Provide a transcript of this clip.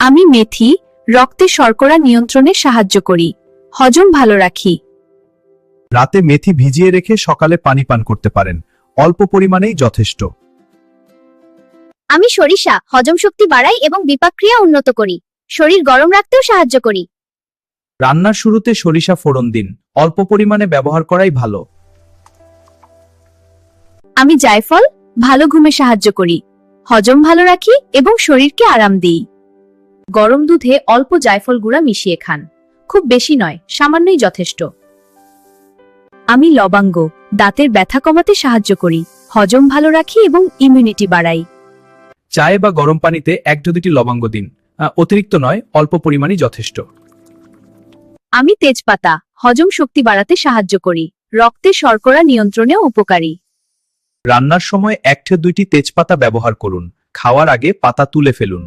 আমি মেথি রক্তে শর্করা নিয়ন্ত্রণে সাহায্য করি, হজম ভালো রাখি। রাতে মেথি ভিজিয়ে রেখে সকালে পানি পান করতে পারেন, অল্প পরিমাণেই যথেষ্ট। আমি সরিষা হজম শক্তি বাড়াই এবং বিপাকক্রিয়া উন্নত করি, শরীর গরম রাখতেও সাহায্য করি। রান্নার শুরুতে সরিষা ফোড়ন দিন, অল্প পরিমাণে ব্যবহার করাই ভালো। আমি জায়ফল ভালো ঘুমে সাহায্য করি, হজম ভালো রাখি এবং শরীরকে আরাম দিই। গরম দুধে অল্প জায়ফল গুঁড়া মিশিয়ে খান, খুব বেশি নয়, সামান্যই যথেষ্ট। আমি লবঙ্গ দাঁতের ব্যথা কমাতে সাহায্য করি, হজম ভালো রাখি এবং ইমিউনিটি বাড়াই। চায়ে বা গরম পানিতে 1-2টি লবঙ্গ দিন, অতিরিক্ত নয়, অল্প পরিমাণই যথেষ্ট। আমি তেজপাতা হজম শক্তি বাড়াতে সাহায্য করি, রক্তে শর্করা নিয়ন্ত্রণেও উপকারী। রান্নার সময় 1-2টি তেজপাতা ব্যবহার করুন, খাওয়ার আগে পাতা তুলে ফেলুন।